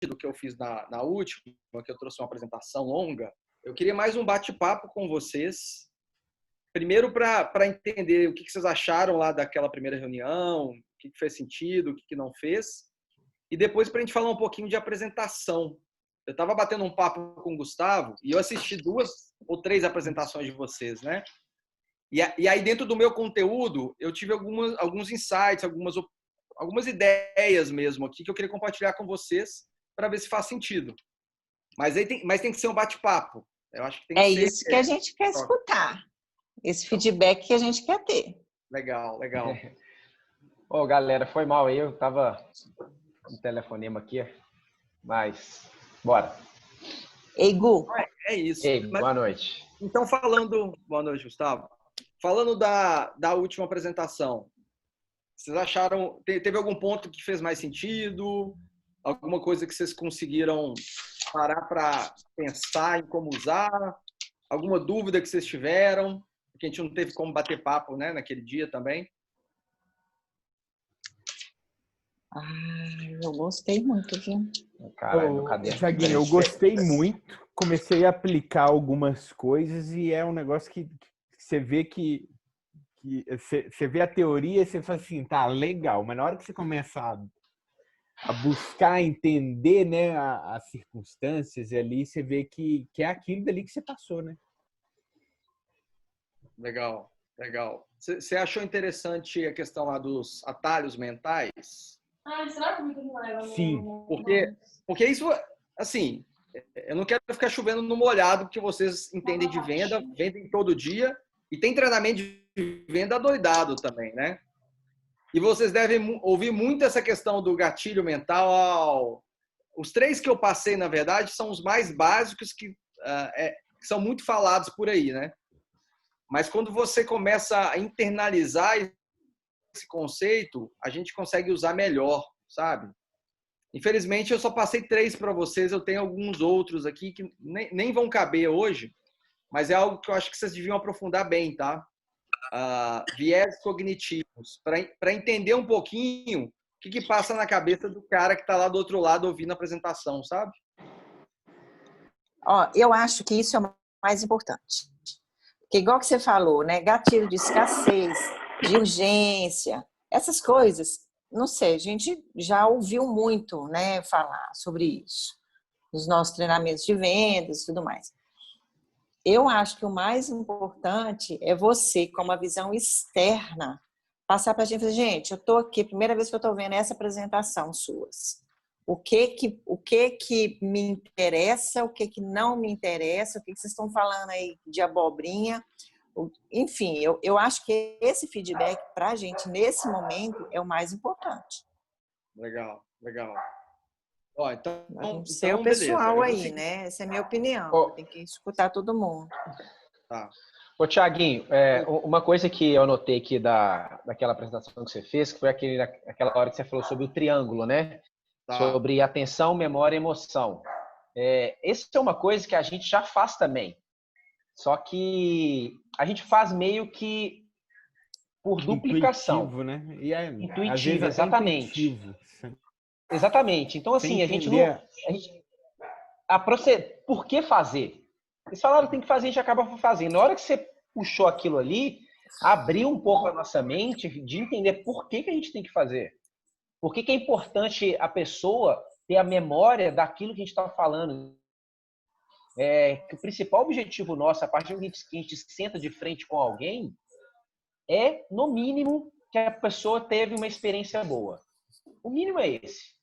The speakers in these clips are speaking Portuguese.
do que eu fiz na última, que eu trouxe uma apresentação longa, eu queria mais um bate-papo com vocês. Primeiro, para entender o que vocês acharam lá daquela primeira reunião, o que fez sentido, o que não fez. E depois, para a gente falar um pouquinho de apresentação. Eu estava batendo um papo com o Gustavo e eu assisti 2 ou 3 apresentações de vocês, né? E aí, dentro do meu conteúdo, eu tive alguns insights, algumas ideias mesmo aqui que eu queria compartilhar com vocês para ver se faz sentido. Mas tem que ser um bate-papo. Eu acho que tem que ser... isso que a gente quer escutar. Esse feedback que a gente quer ter. Legal. Ô, galera, foi mal aí. Eu tava no telefonema aqui, mas bora. Ei, Gu. É isso. Ei, boa noite. Então, Boa noite, Gustavo. Falando da última apresentação, vocês acharam... Teve algum ponto que fez mais sentido? Alguma coisa que vocês conseguiram parar para pensar em como usar? Alguma dúvida que vocês tiveram? Porque a gente não teve como bater papo, né, naquele dia também. Eu gostei muito, viu? Caralho, Thiaguinho, eu gostei muito. Comecei a aplicar algumas coisas e é um negócio que você vê que você vê a teoria e você fala assim, tá, legal. Mas na hora que você começa a buscar entender, né, as circunstâncias ali, você vê que é aquilo dali que você passou, né? Legal. Você achou interessante a questão lá dos atalhos mentais? Será que muito não leva? Sim. Porque isso, assim, eu não quero ficar chovendo no molhado, porque vocês entendem de venda, vendem todo dia, e tem treinamento de venda adoidado também, né? E vocês devem ouvir muito essa questão do gatilho mental. Os 3 que eu passei, na verdade, são os mais básicos que são muito falados por aí, né? Mas quando você começa a internalizar esse conceito, a gente consegue usar melhor, sabe? Infelizmente, eu só passei 3 para vocês. Eu tenho alguns outros aqui que nem vão caber hoje, mas é algo que eu acho que vocês deviam aprofundar bem, tá? Viés cognitivos, para entender um pouquinho o que passa na cabeça do cara que está lá do outro lado ouvindo a apresentação, sabe? Eu acho que isso é o mais importante. Porque igual que você falou, né? Gatilho de escassez, de urgência, essas coisas, não sei, a gente já ouviu muito, né, falar sobre isso nos nossos treinamentos de vendas e tudo mais. Eu acho que o mais importante é você, com uma visão externa, passar para a gente, eu estou aqui, primeira vez que eu estou vendo essa apresentação suas. O que me interessa, o que não me interessa, o que vocês estão falando aí de abobrinha. Enfim, eu acho que esse feedback para a gente, nesse momento, é o mais importante. Legal. Então, seu pessoal beleza. Aí, né? Essa é a minha opinião. Tem que escutar todo mundo. Tá. Ô, Thiaguinho, uma coisa que eu notei aqui daquela apresentação que você fez, que foi aquela hora que você falou sobre o triângulo, né? Tá. Sobre atenção, memória e emoção. Isso é uma coisa que a gente já faz também. Só que a gente faz meio que por duplicação. Intuitivo, né? Intuitivo, exatamente. Exatamente. Então, assim, a gente não... Por que fazer? Eles falaram que tem que fazer, a gente acaba fazendo. Na hora que você puxou aquilo ali, abriu um pouco a nossa mente de entender por que a gente tem que fazer. Por que é importante a pessoa ter a memória daquilo que a gente está falando. Que o principal objetivo nosso, a partir do que a gente senta de frente com alguém, é, no mínimo, que a pessoa teve uma experiência boa. O mínimo é esse.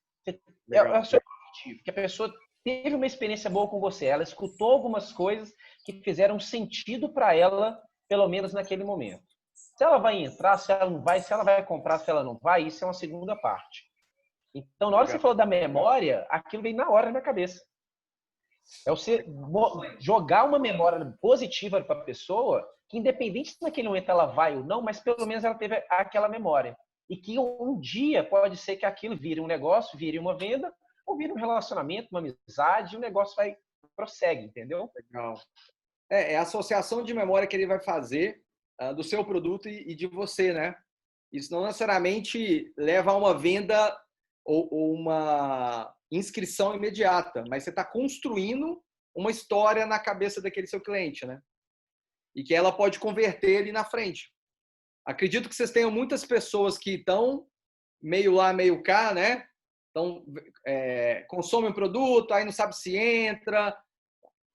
É o seu objetivo, que a pessoa teve uma experiência boa com você. Ela escutou algumas coisas que fizeram sentido para ela, pelo menos naquele momento. Se ela vai entrar, se ela não vai, se ela vai comprar, se ela não vai, isso é uma segunda parte. Então, na hora que você falou da memória, aquilo veio na hora na minha cabeça. É você jogar uma memória positiva para a pessoa, que independente se naquele momento ela vai ou não, mas pelo menos ela teve aquela memória. E que um dia pode ser que aquilo vire um negócio, vire uma venda, ou vire um relacionamento, uma amizade, e o negócio prossegue, entendeu? Legal. É a associação de memória que ele vai fazer do seu produto e de você, né? Isso não necessariamente leva a uma venda ou inscrição imediata, mas você está construindo uma história na cabeça daquele seu cliente, né? E que ela pode converter ele na frente. Acredito que vocês tenham muitas pessoas que estão meio lá, meio cá, né? Então, consomem um produto, aí não sabe se entra.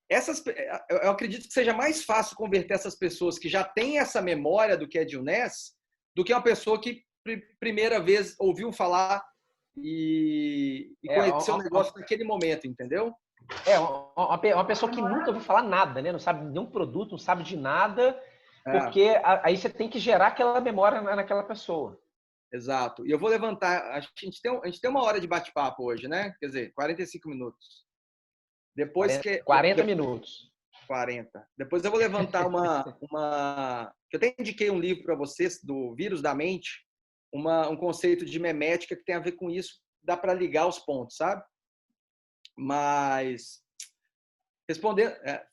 Eu acredito que seja mais fácil converter essas pessoas que já têm essa memória do que é de UNES do que uma pessoa que primeira vez ouviu falar e conheceu o negócio naquele momento, entendeu? Uma pessoa que nunca ouviu falar nada, né? Não sabe nenhum produto, não sabe de nada, porque aí você tem que gerar aquela memória naquela pessoa. Exato. E eu vou levantar. A gente tem uma hora de bate-papo hoje, né? Quer dizer, 45 minutos. Depois 40 minutos. 40. Depois eu vou levantar uma. Eu até indiquei um livro para vocês, do Vírus da Mente, um conceito de memética que tem a ver com isso. Dá para ligar os pontos, sabe? Mas,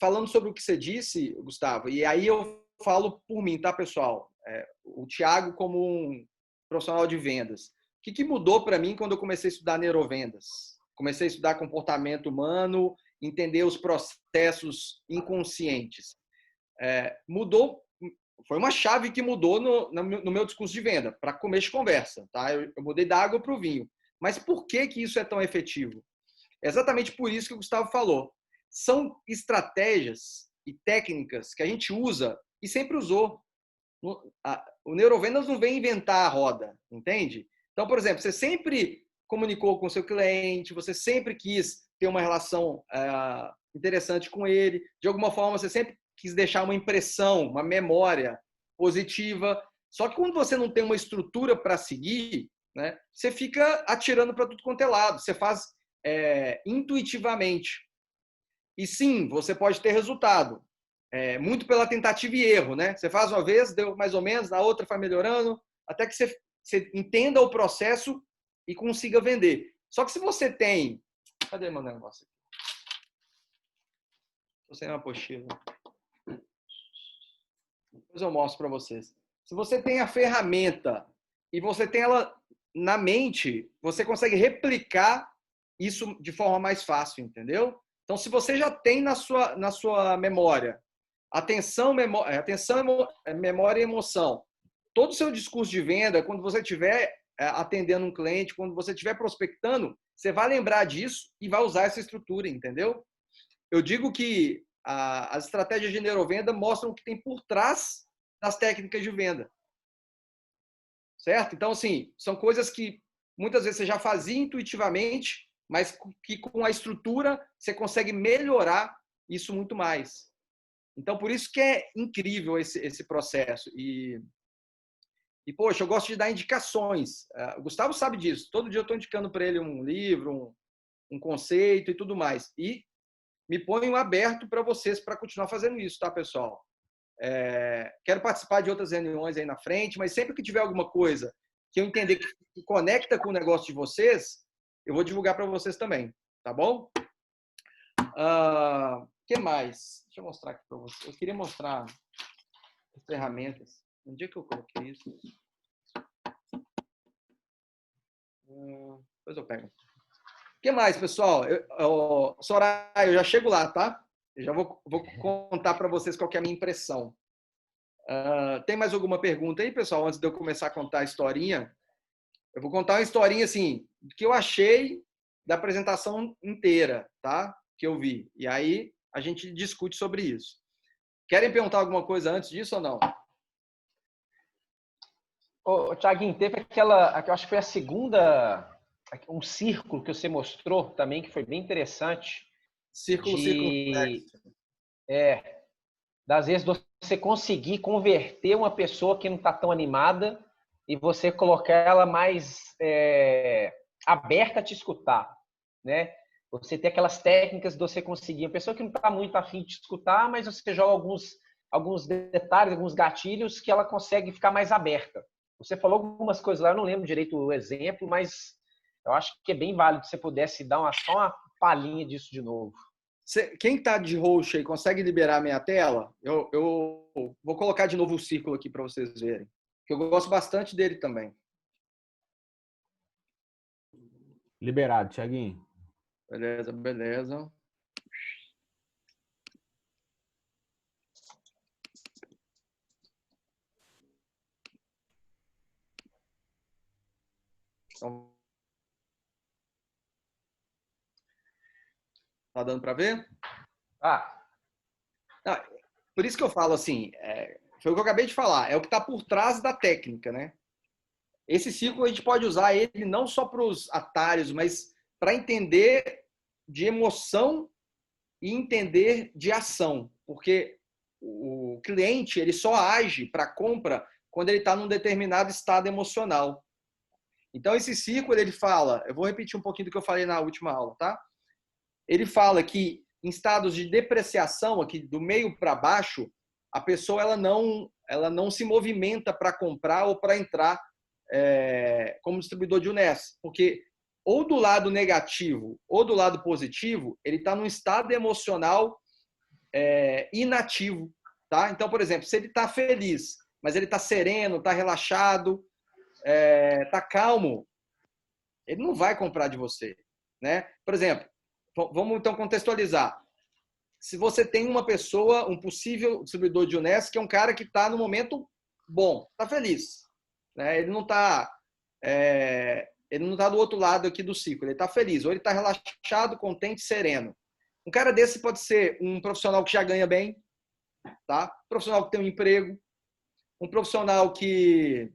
falando sobre o que você disse, Gustavo, e aí eu falo por mim, tá, pessoal? O Thiago como um profissional de vendas. O que mudou para mim quando eu comecei a estudar neurovendas? Comecei a estudar comportamento humano, entender os processos inconscientes. Mudou, foi uma chave que mudou no meu discurso de venda, para começo de conversa. Tá? Eu mudei da água para o vinho. Mas por que isso é tão efetivo? É exatamente por isso que o Gustavo falou. São estratégias e técnicas que a gente usa e sempre usou. O neurovendas não vem inventar a roda, entende? Então, por exemplo, você sempre comunicou com o seu cliente, você sempre quis ter uma relação interessante com ele, de alguma forma você sempre quis deixar uma impressão, uma memória positiva. Só que quando você não tem uma estrutura para seguir, né, você fica atirando para tudo quanto é lado, você faz intuitivamente. E sim, você pode ter resultado. Muito pela tentativa e erro, né? Você faz uma vez, deu mais ou menos, na outra vai melhorando, até que você entenda o processo e consiga vender. Só que se você tem... Cadê meu negócio aqui? Estou sem uma apostila. Depois eu mostro para vocês. Se você tem a ferramenta e você tem ela na mente, você consegue replicar isso de forma mais fácil, entendeu? Então, se você já tem na sua memória atenção, memória e emoção, todo o seu discurso de venda, quando você estiver atendendo um cliente, quando você estiver prospectando, você vai lembrar disso e vai usar essa estrutura, entendeu? Eu digo que as estratégias de neurovenda mostram o que tem por trás das técnicas de venda. Certo? Então, assim, são coisas que muitas vezes você já fazia intuitivamente, mas que com a estrutura você consegue melhorar isso muito mais. Então, por isso que é incrível esse processo. E, poxa, eu gosto de dar indicações. O Gustavo sabe disso. Todo dia eu estou indicando para ele um livro, um conceito e tudo mais. E me ponho aberto para vocês para continuar fazendo isso, tá, pessoal? Quero participar de outras reuniões aí na frente, mas sempre que tiver alguma coisa que eu entender que conecta com o negócio de vocês, eu vou divulgar para vocês também, tá bom? O que mais? Deixa eu mostrar aqui para vocês. Eu queria mostrar as ferramentas. Onde é que eu coloquei isso? Depois eu pego. O que mais, pessoal? Soraya, eu já chego lá, tá? Eu já vou contar para vocês qual que é a minha impressão. Tem mais alguma pergunta aí, pessoal? Antes de eu começar a contar a historinha. Eu vou contar uma historinha, assim, que eu achei da apresentação inteira, tá? Que eu vi. E aí a gente discute sobre isso. Querem perguntar alguma coisa antes disso ou não? Thiaguinho, teve aquela, que eu acho que foi a segunda, um círculo que você mostrou também, que foi bem interessante. Círculo complexo. Das vezes você conseguir converter uma pessoa que não está tão animada e você colocar ela mais aberta a te escutar, né? Você ter aquelas técnicas de você conseguir, a pessoa que não está muito afim de te escutar, mas você joga alguns detalhes, alguns gatilhos que ela consegue ficar mais aberta. Você falou algumas coisas lá, eu não lembro direito o exemplo, mas eu acho que é bem válido se você pudesse dar só uma palhinha disso de novo. Quem está de roxo aí consegue liberar a minha tela? Eu vou colocar de novo o círculo aqui para vocês verem. Que eu gosto bastante dele também. Liberado, Thiaguinho. Beleza, beleza. Então, tá dando para ver? Ah, Ah, por isso que eu falo assim, foi o que eu acabei de falar, é o que está por trás da técnica, né? Esse ciclo a gente pode usar ele não só para os atalhos, mas para entender de emoção e entender de ação, porque o cliente ele só age para compra quando ele está num determinado estado emocional. Então esse ciclo ele fala, eu vou repetir um pouquinho do que eu falei na última aula, tá? Ele fala que em estados de depreciação, aqui do meio para baixo, a pessoa ela não se movimenta para comprar ou para entrar como distribuidor de UNES, porque ou do lado negativo ou do lado positivo, ele está num estado emocional inativo, tá? Então, por exemplo, se ele está feliz, mas ele está sereno, está relaxado, está calmo, ele não vai comprar de você, né? Por exemplo, vamos então contextualizar. Se você tem uma pessoa, um possível distribuidor de UNES, que é um cara que está no momento bom, está feliz, né? Ele não tá do outro lado aqui do ciclo, ele está feliz, ou ele está relaxado, contente, sereno. Um cara desse pode ser um profissional que já ganha bem, tá? Um profissional que tem um emprego, um profissional que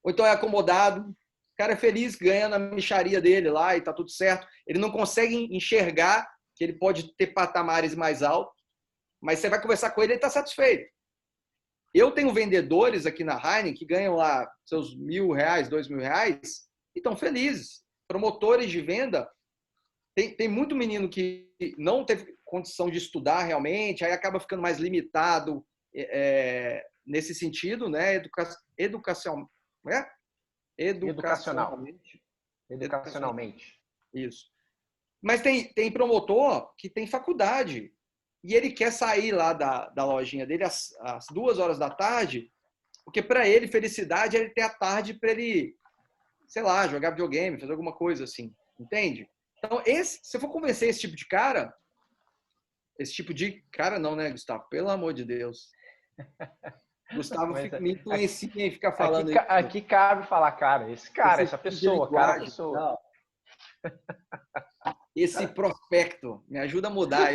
ou então é acomodado, o cara é feliz, ganha na mixaria dele lá e tá tudo certo. Ele não consegue enxergar que ele pode ter patamares mais altos, mas você vai conversar com ele, ele está satisfeito. Eu tenho vendedores aqui na Heineken que ganham lá seus R$ 1.000, R$ 2.000 e estão felizes. Promotores de venda, tem muito menino que não teve condição de estudar realmente, aí acaba ficando mais limitado nesse sentido, né? Educacional. Educacionalmente. educacionalmente. Isso. Mas tem promotor que tem faculdade e ele quer sair lá da lojinha dele às 2 horas da tarde, porque para ele felicidade é ele ter a tarde para ele, sei lá, jogar videogame, fazer alguma coisa assim, entende? Então, se eu for convencer esse tipo de cara não, né, Gustavo? Pelo amor de Deus. Gustavo Mas me influencia em ficar falando isso. aqui cabe falar, cara, essa tipo de pessoa, cara, a linguagem, pessoa. não. Esse prospecto me ajuda a mudar.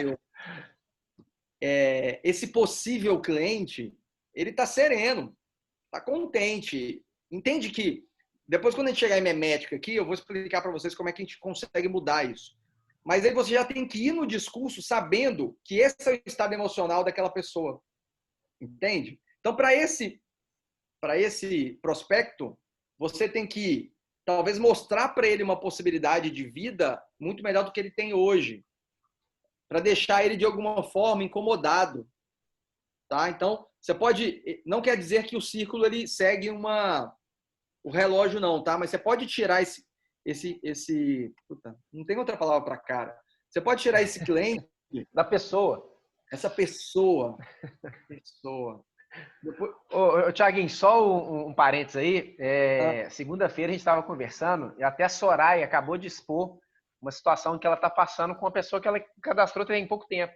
Esse possível cliente, ele está sereno, está contente. Entende que, depois quando a gente chegar em memética aqui, eu vou explicar para vocês como é que a gente consegue mudar isso. Mas aí você já tem que ir no discurso sabendo que esse é o estado emocional daquela pessoa. Entende? Então, para esse prospecto, você tem que talvez mostrar para ele uma possibilidade de vida muito melhor do que ele tem hoje, para deixar ele de alguma forma incomodado, tá? Então, você pode, não quer dizer que o círculo ele segue o relógio não, tá? Mas você pode tirar puta, não tem outra palavra para cara. Você pode tirar esse cliente da pessoa. Essa pessoa. Depois... Ô, Thiaguinho, só um parênteses aí. Segunda-feira a gente estava conversando e até a Soraya acabou de expor uma situação que ela está passando com uma pessoa que ela cadastrou tem pouco tempo,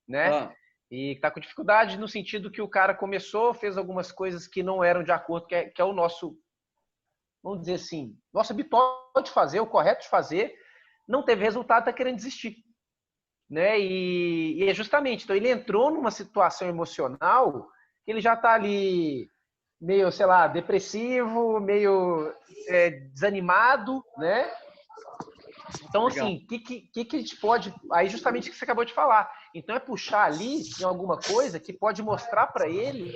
né? E está com dificuldade no sentido que o cara começou, fez algumas coisas que não eram de acordo, que é o nosso, vamos dizer assim, nosso habitual de fazer, o correto de fazer, não teve resultado, está querendo desistir. Né? E é justamente, então ele entrou numa situação emocional que ele já está ali meio, sei lá, depressivo, meio desanimado, né? Então, assim, o que a gente pode... Aí, justamente o que você acabou de falar. Então, é puxar ali em alguma coisa que pode mostrar para ele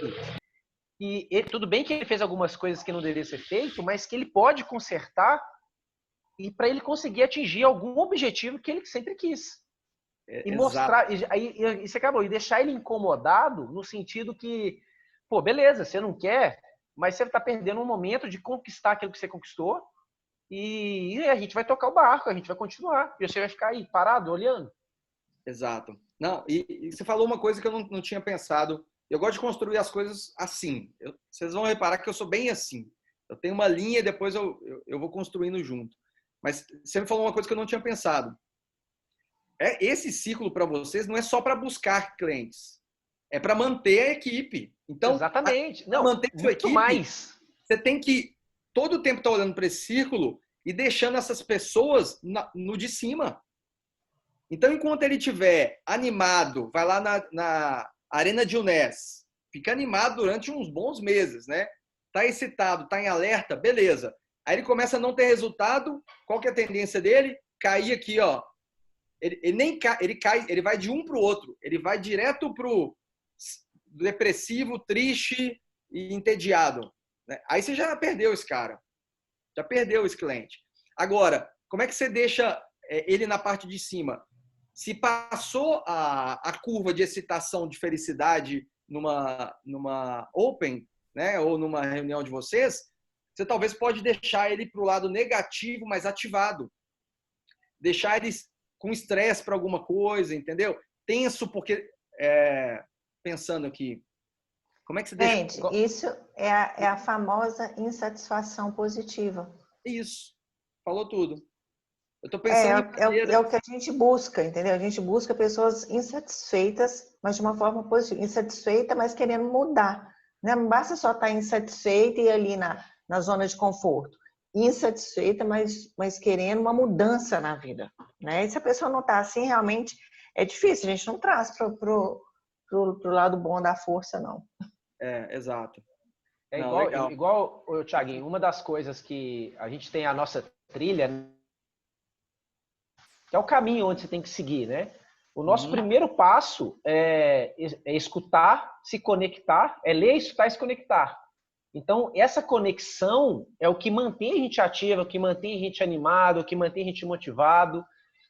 que tudo bem que ele fez algumas coisas que não deveria ser feito, mas que ele pode consertar e para ele conseguir atingir algum objetivo que ele sempre quis. E mostrar, e você acabou, e deixar ele incomodado no sentido que, pô, beleza, você não quer, mas você está perdendo um momento de conquistar aquilo que você conquistou e a gente vai tocar o barco, a gente vai continuar, e você vai ficar aí parado, olhando. Exato. Não, e você falou uma coisa que eu não tinha pensado. Eu gosto de construir as coisas assim. Vocês vão reparar que eu sou bem assim. Eu tenho uma linha e depois eu vou construindo junto. Mas você me falou uma coisa que eu não tinha pensado. esse ciclo para vocês não é só para buscar clientes, é para manter a equipe. Então, exatamente. para Não, manter a sua muito equipe, mais. você tem que todo o tempo estar olhando para esse círculo e deixando essas pessoas no de cima. Então, enquanto ele estiver animado, vai lá na Arena de Unes, fica animado durante uns bons meses, né? Tá excitado, tá em alerta, beleza. Aí ele começa a não ter resultado, qual que é a tendência dele? Cair aqui, ó. Ele nem cai, ele vai de um para o outro. Ele vai direto pro depressivo, triste e entediado, né? Aí você já perdeu esse cara. Já perdeu esse cliente. Agora, como é que você deixa ele na parte de cima? Se passou a curva de excitação, de felicidade numa open, né, ou numa reunião de vocês, você talvez pode deixar ele para o lado negativo, mas ativado. Deixar ele com estresse para alguma coisa, entendeu? Tenso, porque... pensando aqui, como é que você deixa... Gente, isso é a famosa insatisfação positiva. Isso. Falou tudo. Eu estou pensando é o que a gente busca, entendeu? A gente busca pessoas insatisfeitas, mas de uma forma positiva. Insatisfeita, mas querendo mudar. Né? Não basta só estar insatisfeita e ir ali na zona de conforto. Insatisfeita, mas querendo uma mudança na vida. Né? E se a pessoa não está assim, realmente é difícil. A gente não traz pro lado bom da força, não. Exato. É Não, igual, Thiaguinho, uma das coisas que a gente tem a nossa trilha, que é o caminho onde você tem que seguir, né? O nosso primeiro passo é escutar, se conectar, é ler, escutar e se conectar. Então, essa conexão é o que mantém a gente ativo, é o que mantém a gente animado, é o que mantém a gente motivado.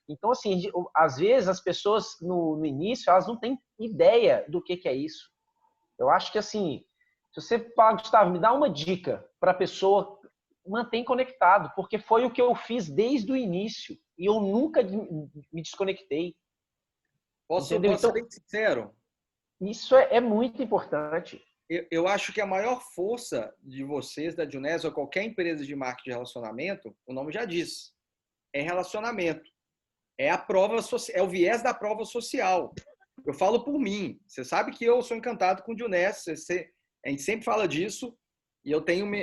Então, assim, às vezes as pessoas no início, elas não têm ideia do que é isso. Eu acho que, assim, se você fala, Gustavo, me dá uma dica para a pessoa, mantém conectado, porque foi o que eu fiz desde o início e eu nunca me desconectei. Posso ser bem sincero? Isso é muito importante. Eu acho que a maior força de vocês, da Junés, ou qualquer empresa de marketing de relacionamento, o nome já diz, é relacionamento. É a prova, é o viés da prova social. Eu falo por mim. Você sabe que eu sou encantado com o Junés. A gente sempre fala disso. E eu tenho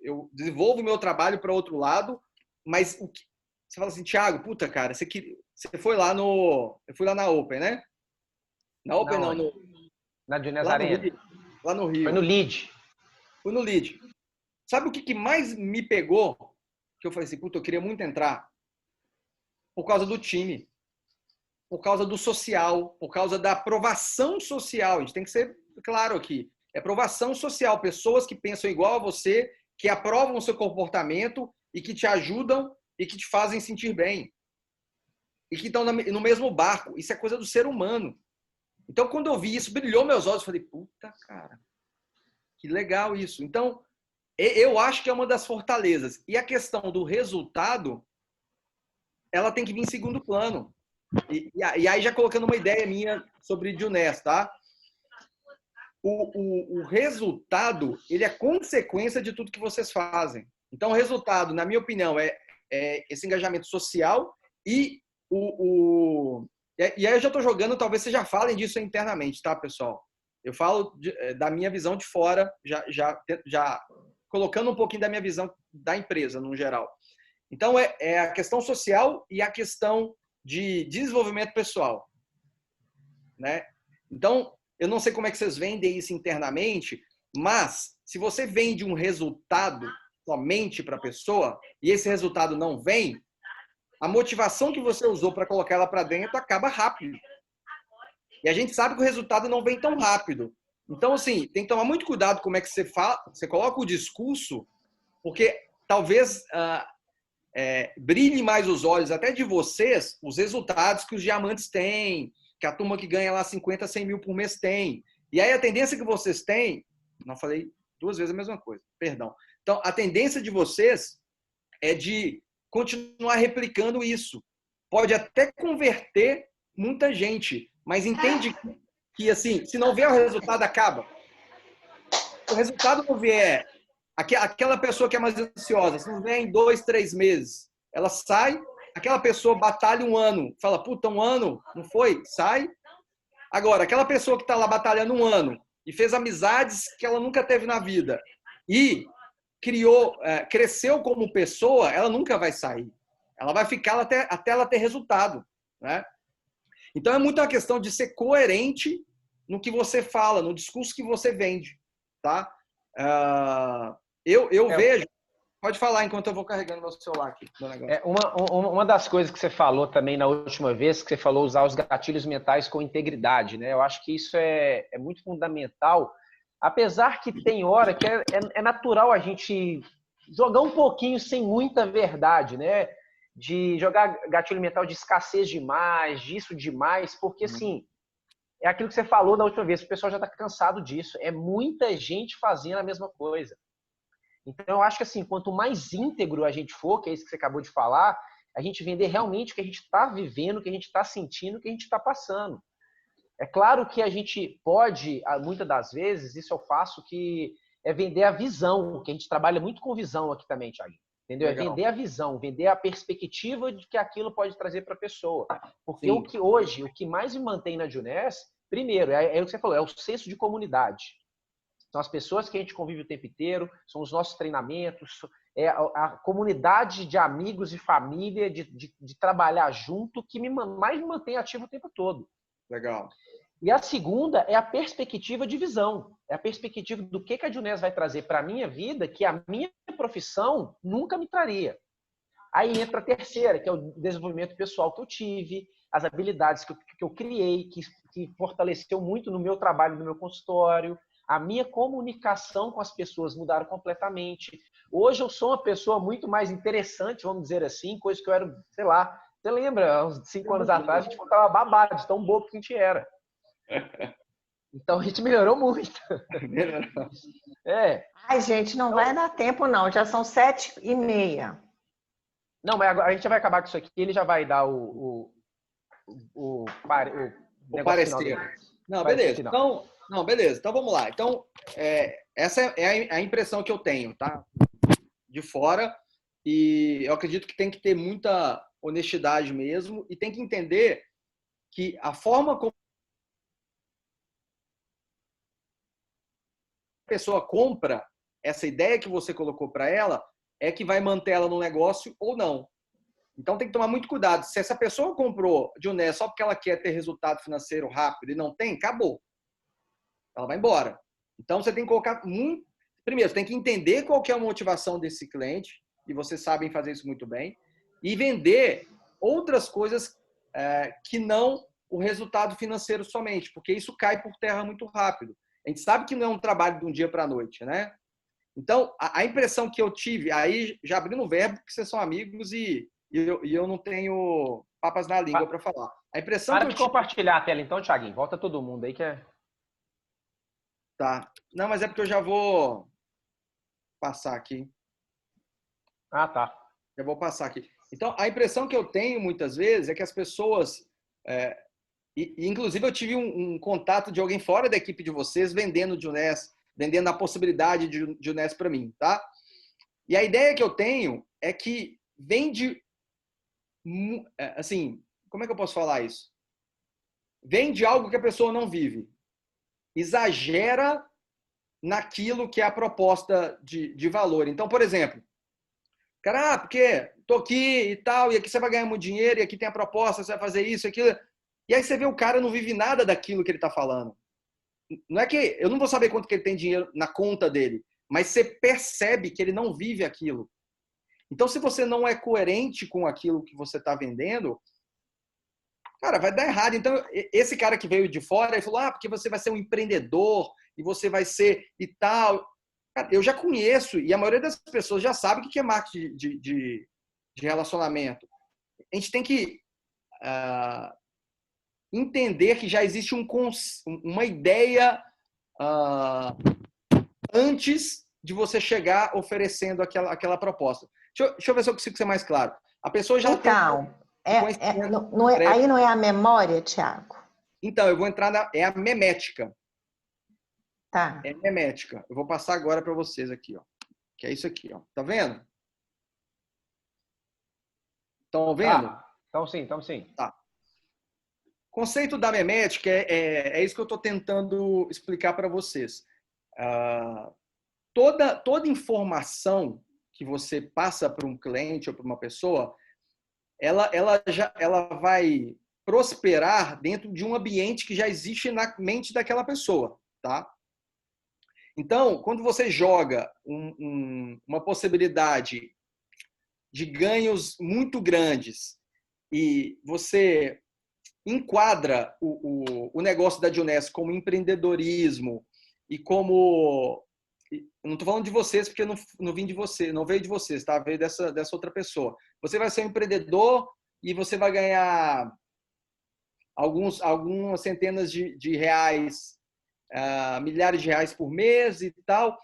eu desenvolvo o meu trabalho para outro lado. Mas você fala assim, Thiago, puta, cara, você foi lá eu fui lá na Open, né? Na Open não, na Junés Arena. Lá no Rio. Foi no Lead. Fui no Lead. Sabe o que mais me pegou? Que eu falei assim, puta, eu queria muito entrar. Por causa do time. Por causa do social. Por causa da aprovação social. A gente tem que ser claro aqui. É aprovação social. Pessoas que pensam igual a você, que aprovam o seu comportamento e que te ajudam e que te fazem sentir bem. E que estão no mesmo barco. Isso é coisa do ser humano. Então, quando eu vi isso, brilhou meus olhos. Eu falei, puta, cara, que legal isso. Então, eu acho que é uma das fortalezas. E a questão do resultado, ela tem que vir em segundo plano. E aí, já colocando uma ideia minha sobre Junés, tá? O resultado, ele é consequência de tudo que vocês fazem. Então, o resultado, na minha opinião, é esse engajamento social e E aí eu já estou jogando, talvez vocês já falem disso internamente, tá, pessoal? Eu falo da minha visão de fora, já colocando um pouquinho da minha visão da empresa, no geral. Então, é a questão social e a questão de desenvolvimento pessoal, né? Então, eu não sei como é que vocês vendem isso internamente, mas se você vende um resultado somente para a pessoa e esse resultado não vem, a motivação que você usou para colocar ela para dentro acaba rápido. E a gente sabe que o resultado não vem tão rápido. Então, assim, tem que tomar muito cuidado como é que você coloca o discurso, porque talvez brilhe mais os olhos até de vocês os resultados que os diamantes têm, que a turma que ganha lá 50, 100 mil por mês tem. E aí a tendência que vocês têm, não falei 2 vezes a mesma coisa, perdão. Então, a tendência de vocês é de continuar replicando isso. Pode até converter muita gente, mas entende que, assim, se não vier o resultado, acaba. Se o resultado não vier, aquela pessoa que é mais ansiosa, se não vier em 2, 3 meses, ela sai, aquela pessoa batalha um ano, fala, puta, um ano, não foi? Sai. Agora, aquela pessoa que está lá batalhando um ano e fez amizades que ela nunca teve na vida e cresceu como pessoa, ela nunca vai sair. Ela vai ficar até ela ter resultado, né? Então é muito uma questão de ser coerente no que você fala, no discurso que você vende, tá? Eu vejo. Pode falar enquanto eu vou carregando meu celular aqui. Uma das coisas que você falou também na última vez, que você falou usar os gatilhos mentais com integridade, né? Eu acho que isso é muito fundamental, apesar que tem hora que é natural a gente jogar um pouquinho sem muita verdade, né? De jogar gatilho mental de escassez demais, disso demais, porque assim, é aquilo que você falou da última vez, o pessoal já está cansado disso, é muita gente fazendo a mesma coisa. Então, eu acho que assim, quanto mais íntegro a gente for, que é isso que você acabou de falar, a gente vender realmente o que a gente está vivendo, o que a gente está sentindo, o que a gente está passando. É claro que a gente pode, muitas das vezes, isso eu faço, que é vender a visão, que a gente trabalha muito com visão aqui também, Thiago. Entendeu? Legal. É vender a visão, vender a perspectiva de que aquilo pode trazer para a pessoa. Porque Sim. o que mais me mantém na Juness, primeiro, é o que você falou, é o senso de comunidade. São as pessoas que a gente convive o tempo inteiro, são os nossos treinamentos, é a comunidade de amigos e família, de trabalhar junto, que mais me mantém ativo o tempo todo. Legal. E a segunda é a perspectiva de visão. É a perspectiva do que a Juness vai trazer para a minha vida, que a minha profissão nunca me traria. Aí entra a terceira, que é o desenvolvimento pessoal que eu tive, as habilidades que eu criei, que fortaleceu muito no meu trabalho, no meu consultório. A minha comunicação com as pessoas mudaram completamente. Hoje eu sou uma pessoa muito mais interessante, vamos dizer assim, coisa que eu era, sei lá, você lembra, uns 5 anos atrás, a gente contava babado, de tão bobo que a gente era. Então a gente melhorou muito. Ai, gente, não vai dar tempo não, já são 7h30. Não, mas agora a gente já vai acabar com isso aqui, ele já vai dar o parecer. Não, beleza. Então vamos lá. Então, essa é a impressão que eu tenho, tá? De fora. E eu acredito que tem que ter muita honestidade mesmo e tem que entender que a forma como a pessoa compra essa ideia que você colocou para ela é que vai manter ela no negócio ou não. Então tem que tomar muito cuidado. Se essa pessoa comprou de Juness só porque ela quer ter resultado financeiro rápido e não tem, acabou. Ela vai embora. Então você tem que colocar muito. Primeiro, você tem que entender qual que é a motivação desse cliente, e vocês sabem fazer isso muito bem, e vender outras coisas que não o resultado financeiro somente, porque isso cai por terra muito rápido. A gente sabe que não é um trabalho de um dia para a noite, né? Então, a impressão que eu tive, aí já abrindo o verbo, porque vocês são amigos e eu não tenho papas na língua para falar. A impressão Para que eu de tive... compartilhar a tela então, Thiaguinho. Volta todo mundo aí que é... Tá. Não, mas é porque eu já vou passar aqui. Ah, tá. Já vou passar aqui. Então, a impressão que eu tenho muitas vezes é que as pessoas... inclusive, eu tive um contato de alguém fora da equipe de vocês vendendo Juness, vendendo a possibilidade de Juness para mim, tá? E a ideia que eu tenho é que vende... Assim, como é que eu posso falar isso? Vende algo que a pessoa não vive. Exagera naquilo que é a proposta de valor. Então, por exemplo, cara, porque tô aqui e tal, e aqui você vai ganhar muito dinheiro, e aqui tem a proposta, você vai fazer isso, aquilo. E aí você vê o cara não vive nada daquilo que ele está falando. Não é que eu não vou saber quanto que ele tem dinheiro na conta dele, mas você percebe que ele não vive aquilo. Então, se você não é coerente com aquilo que você está vendendo, cara, vai dar errado. Então, esse cara que veio de fora, ele falou, porque você vai ser um empreendedor e você vai ser e tal. Cara, eu já conheço, e a maioria das pessoas já sabe o que é marketing de relacionamento. A gente tem que entender que já existe uma ideia antes de você chegar oferecendo aquela proposta. Deixa eu ver se eu consigo ser mais claro. A pessoa já tem... Aí não é a memória, Thiago? Então, eu vou entrar é a memética. Tá. É memética. Eu vou passar agora para vocês aqui, ó. Que é isso aqui, ó. Tá vendo? Estão vendo? Então sim, então sim. Tá. O conceito da memética é isso que eu estou tentando explicar para vocês. Toda informação que você passa para um cliente ou para uma pessoa, ela vai prosperar dentro de um ambiente que já existe na mente daquela pessoa, tá? Então, quando você joga uma possibilidade de ganhos muito grandes e você enquadra o negócio da Dionex como empreendedorismo e como... Não estou falando de vocês, porque não vim de você, não veio de vocês, tá? Veio dessa outra pessoa. Você vai ser um empreendedor e você vai ganhar algumas centenas de reais, milhares de reais por mês e tal.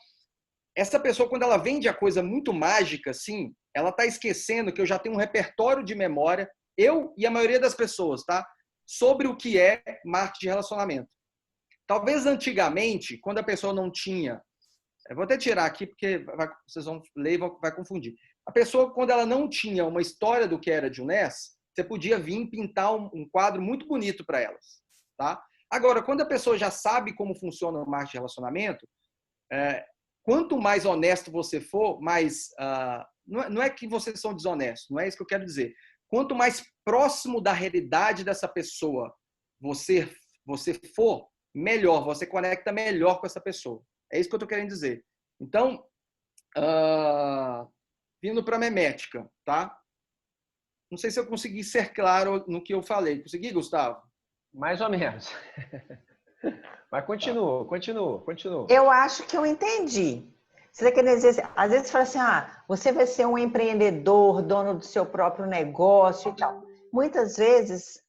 Essa pessoa, quando ela vende a coisa muito mágica, assim, ela está esquecendo que eu já tenho um repertório de memória, eu e a maioria das pessoas, tá? Sobre o que é marketing de relacionamento. Talvez antigamente, quando a pessoa não tinha... Eu vou até tirar aqui, porque vocês vão ler e vai confundir. A pessoa, quando ela não tinha uma história do que era Dionex, você podia vir pintar um quadro muito bonito para elas, tá? Agora, quando a pessoa já sabe como funciona o marketing de relacionamento, quanto mais honesto você for, mais... não é que vocês são desonestos, não é isso que eu quero dizer. Quanto mais próximo da realidade dessa pessoa você for, melhor, você conecta melhor com essa pessoa. É isso que eu estou querendo dizer. Então, vindo para a memética, tá? Não sei se eu consegui ser claro no que eu falei. Consegui, Gustavo? Mais ou menos. Mas continua. Eu acho que eu entendi. Você quer dizer, às vezes você fala assim, você vai ser um empreendedor, dono do seu próprio negócio e tal. Muitas vezes,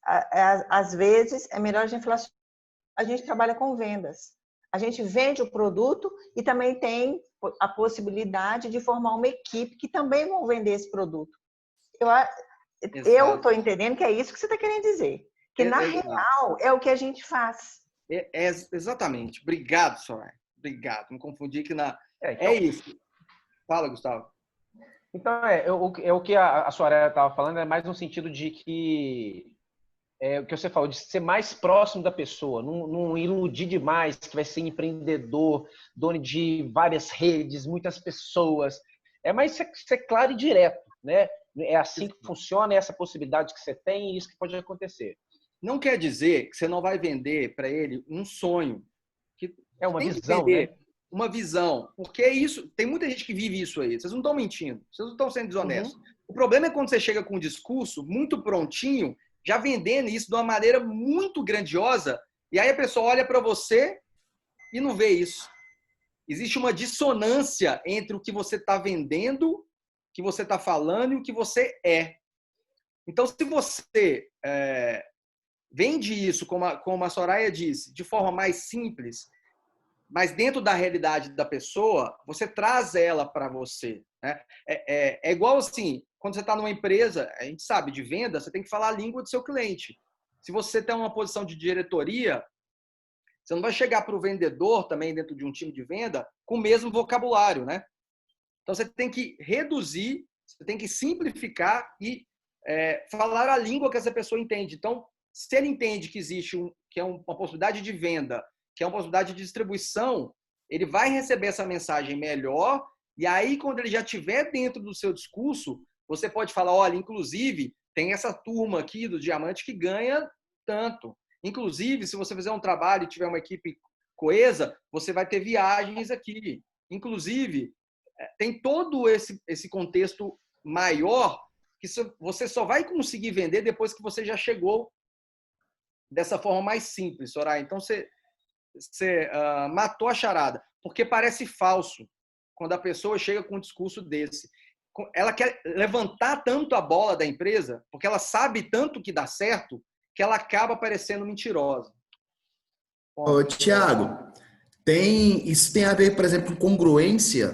às vezes, é melhor a gente falar assim, a gente trabalha com vendas. A gente vende o produto e também tem a possibilidade de formar uma equipe que também vão vender esse produto. Eu estou entendendo que é isso que você está querendo dizer. Que, na real, é o que a gente faz. Exatamente. Obrigado, Soraya. Obrigado. Me confundi que então, isso. Fala, Gustavo. Então, o que a Soraya estava falando é mais no sentido de que o que você falou, de ser mais próximo da pessoa, não iludir demais, que vai ser empreendedor, dono de várias redes, muitas pessoas. É mais ser claro e direto, né? É assim que funciona, é essa possibilidade que você tem e isso que pode acontecer. Não quer dizer que você não vai vender para ele um sonho. Que é uma tem visão, que vender, né? Uma visão. Porque é isso. Tem muita gente que vive isso aí. Vocês não estão mentindo. Vocês não estão sendo desonestos. O problema é quando você chega com um discurso muito prontinho, já vendendo isso de uma maneira muito grandiosa, e aí a pessoa olha para você e não vê isso. Existe uma dissonância entre o que você está vendendo, o que você está falando e o que você é. Então, se você vende isso, como a Soraya disse, de forma mais simples, mas dentro da realidade da pessoa, você traz ela para você. Né? É igual assim, quando você está numa empresa, a gente sabe, de venda, você tem que falar a língua do seu cliente. Se você tem uma posição de diretoria, você não vai chegar para o vendedor também dentro de um time de venda com o mesmo vocabulário, né? Então você tem que reduzir, você tem que simplificar e falar a língua que essa pessoa entende. Então, se ele entende que existe que é uma possibilidade de venda, que é uma possibilidade de distribuição, ele vai receber essa mensagem melhor. E aí, quando ele já estiver dentro do seu discurso, você pode falar, olha, inclusive, tem essa turma aqui do Diamante que ganha tanto. Inclusive, se você fizer um trabalho e tiver uma equipe coesa, você vai ter viagens aqui. Inclusive, tem todo esse contexto maior que você só vai conseguir vender depois que você já chegou dessa forma mais simples, Soraya. Então, você matou a charada. Porque parece falso quando a pessoa chega com um discurso desse. Ela quer levantar tanto a bola da empresa, porque ela sabe tanto que dá certo, que ela acaba parecendo mentirosa. Ô, Tiago, isso tem a ver, por exemplo, com congruência,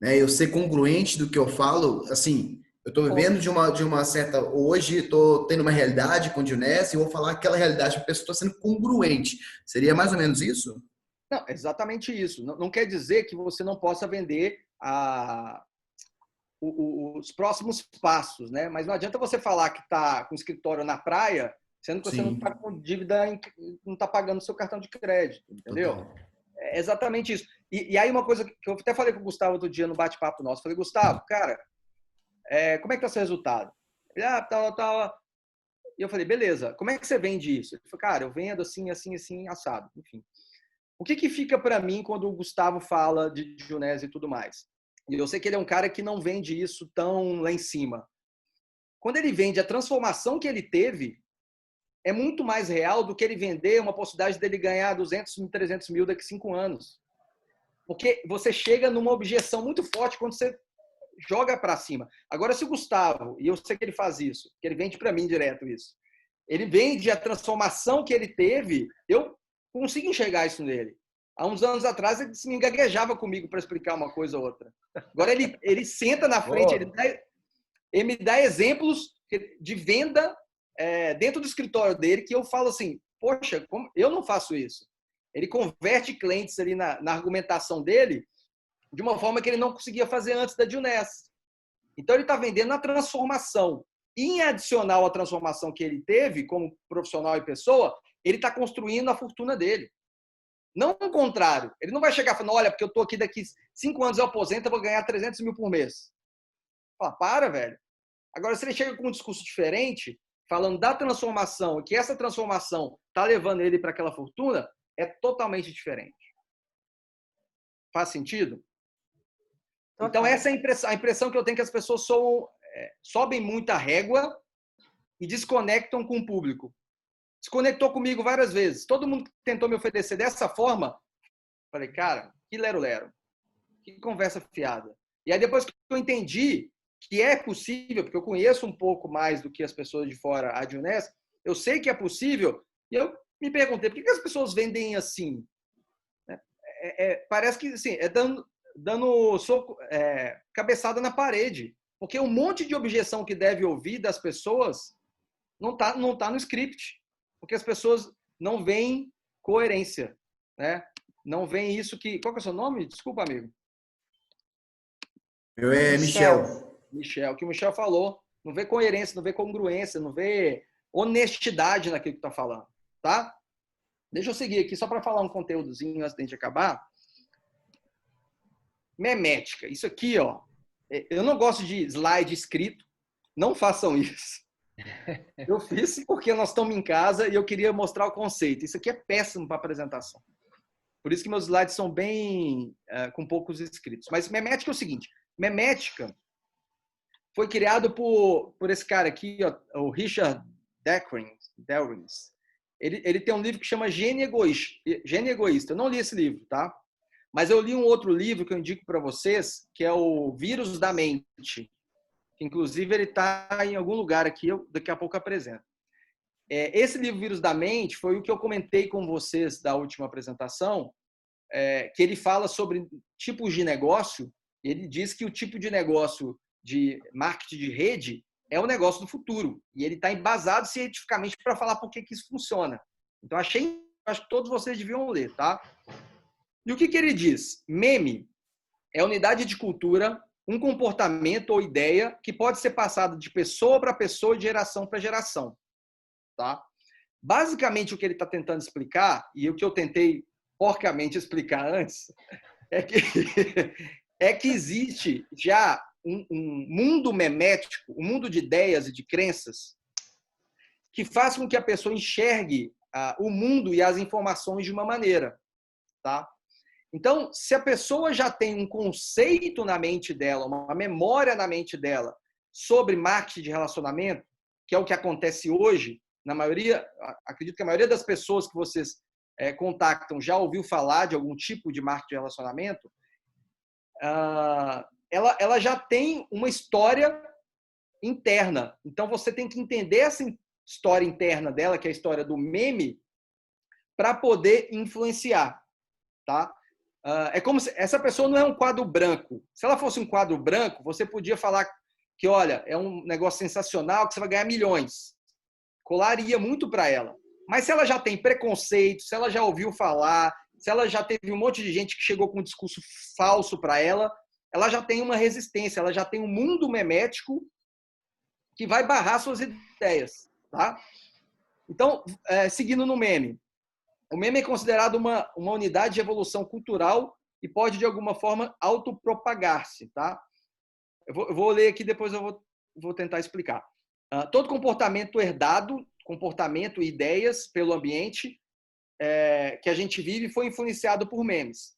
né? Eu ser congruente do que eu falo, assim, eu estou vivendo de uma certa... Hoje estou tendo uma realidade com o Dionex e vou falar aquela realidade, a pessoa está sendo congruente. Seria mais ou menos isso? Não, exatamente isso. Não quer dizer que você não possa vender os próximos passos, né? Mas não adianta você falar que está com o escritório na praia, sendo que você não está com dívida, não está pagando o seu cartão de crédito, entendeu? Total. É exatamente isso. E aí uma coisa que eu até falei com o Gustavo outro dia no bate-papo nosso, falei, Gustavo, cara, como é que tá seu resultado? Ele, tal. E eu falei, beleza, como é que você vende isso? Ele falou, cara, eu vendo assim, assim, assim, assado, enfim. O que fica para mim quando o Gustavo fala de Junés e tudo mais? E eu sei que ele é um cara que não vende isso tão lá em cima. Quando ele vende a transformação que ele teve, é muito mais real do que ele vender uma possibilidade dele ganhar 200 mil, 300 mil daqui a 5 anos. Porque você chega numa objeção muito forte quando você joga para cima. Agora, se o Gustavo, e eu sei que ele faz isso, que ele vende para mim direto isso, ele vende a transformação que ele teve, eu consigo enxergar isso nele. Há uns anos atrás, ele se gaguejava comigo para explicar uma coisa ou outra. Agora, ele senta na frente, ele me dá exemplos de venda dentro do escritório dele que eu falo assim, poxa, eu não faço isso. Ele converte clientes ali na argumentação dele de uma forma que ele não conseguia fazer antes da Junés. Então, ele está vendendo a transformação. E, em adicional à transformação que ele teve como profissional e pessoa, ele está construindo a fortuna dele. Não o contrário. Ele não vai chegar falando, olha, porque eu estou aqui daqui 5 anos eu aposento, eu vou ganhar 300 mil por mês. Fala, para, velho. Agora, se ele chega com um discurso diferente, falando da transformação, e que essa transformação está levando ele para aquela fortuna, é totalmente diferente. Faz sentido? Então, essa é a impressão que eu tenho, que as pessoas sobem muita régua e desconectam com o público. Desconectou comigo várias vezes. Todo mundo que tentou me oferecer dessa forma, falei, cara, que lero-lero. Que conversa fiada. E aí, depois que eu entendi que é possível, porque eu conheço um pouco mais do que as pessoas de fora a Junés, eu sei que é possível, e eu me perguntei, por que as pessoas vendem assim? Parece que, assim, dando cabeçada na parede. Porque um monte de objeção que deve ouvir das pessoas não tá no script. Porque as pessoas não veem coerência, né? Não veem isso que... Qual que é o seu nome? Desculpa, amigo. Meu é Michel. Michel, que o Michel falou. Não vê coerência, não vê congruência, não vê honestidade naquilo que está falando, tá? Deixa eu seguir aqui, só para falar um conteúdozinho antes de a gente acabar. Memética. Isso aqui, ó. Eu não gosto de slide escrito. Não façam isso. Eu fiz porque nós estamos em casa e eu queria mostrar o conceito. Isso aqui é péssimo para apresentação. Por isso que meus slides são bem com poucos escritos. Mas memética é o seguinte. Memética foi criado por esse cara aqui, ó, o Richard Dawkins. Ele tem um livro que chama Gênio Egoísta. Eu não li esse livro, tá? Mas eu li um outro livro que eu indico para vocês, que é o Vírus da Mente. Inclusive, ele está em algum lugar aqui, eu daqui a pouco apresento. Esse livro, Vírus da Mente, foi o que eu comentei com vocês da última apresentação, que ele fala sobre tipos de negócio. Ele diz que o tipo de negócio de marketing de rede é o negócio do futuro. E ele está embasado cientificamente para falar por que isso funciona. Então, acho que todos vocês deviam ler, tá? E o que ele diz? Meme é unidade de cultura, um comportamento ou ideia que pode ser passado de pessoa para pessoa e de geração para geração. Tá? Basicamente, o que ele está tentando explicar, e o que eu tentei porcamente explicar antes, é que existe já um mundo memético, um mundo de ideias e de crenças que faz com que a pessoa enxergue o mundo e as informações de uma maneira. Tá? Então, se a pessoa já tem um conceito na mente dela, uma memória na mente dela sobre marketing de relacionamento, que é o que acontece hoje, na maioria, acredito que a maioria das pessoas que vocês contactam já ouviu falar de algum tipo de marketing de relacionamento, ela já tem uma história interna. Então, você tem que entender essa história interna dela, que é a história do meme, para poder influenciar. Tá? É como se essa pessoa não é um quadro branco. Se ela fosse um quadro branco, você podia falar que, olha, é um negócio sensacional, que você vai ganhar milhões. Colaria muito para ela. Mas se ela já tem preconceito, se ela já ouviu falar, se ela já teve um monte de gente que chegou com um discurso falso para ela, ela já tem uma resistência, ela já tem um mundo memético que vai barrar suas ideias, tá? Então, seguindo no meme. O meme é considerado uma unidade de evolução cultural e pode, de alguma forma, autopropagar-se, tá? Eu vou ler aqui, depois eu vou tentar explicar. Todo comportamento herdado, comportamento e ideias pelo ambiente que a gente vive foi influenciado por memes.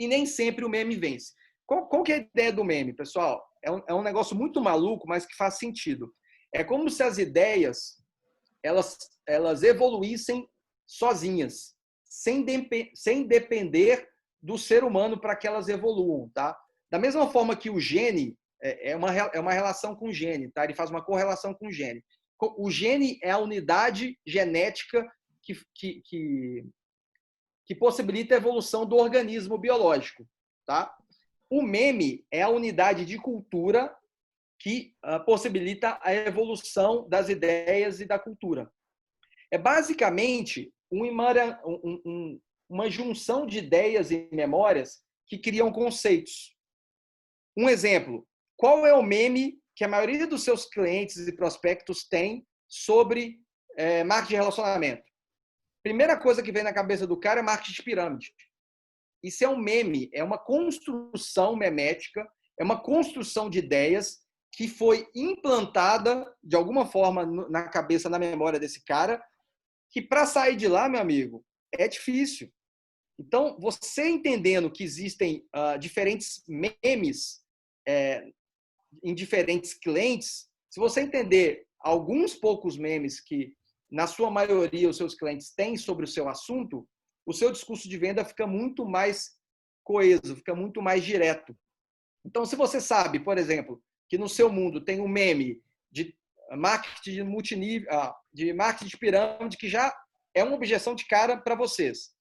E nem sempre o meme vence. Qual que é a ideia do meme, pessoal? É um negócio muito maluco, mas que faz sentido. É como se as ideias elas evoluíssem sozinhas, sem depender do ser humano para que elas evoluam, tá? Da mesma forma que o gene é uma relação com o gene, tá? Ele faz uma correlação com o gene. O gene é a unidade genética que possibilita a evolução do organismo biológico, tá? O meme é a unidade de cultura que possibilita a evolução das ideias e da cultura. É basicamente uma junção de ideias e memórias que criam conceitos. Um exemplo, qual é o meme que a maioria dos seus clientes e prospectos tem sobre marketing de relacionamento? Primeira coisa que vem na cabeça do cara é marketing de pirâmide. Isso é um meme, é uma construção memética, é uma construção de ideias que foi implantada de alguma forma na cabeça, na memória desse cara, que para sair de lá, meu amigo, é difícil. Então, você entendendo que existem diferentes memes em diferentes clientes, se você entender alguns poucos memes que, na sua maioria, os seus clientes têm sobre o seu assunto, o seu discurso de venda fica muito mais coeso, fica muito mais direto. Então, se você sabe, por exemplo, que no seu mundo tem um meme de marketing de multinível, de marketing de pirâmide, que já é uma objeção de cara para vocês.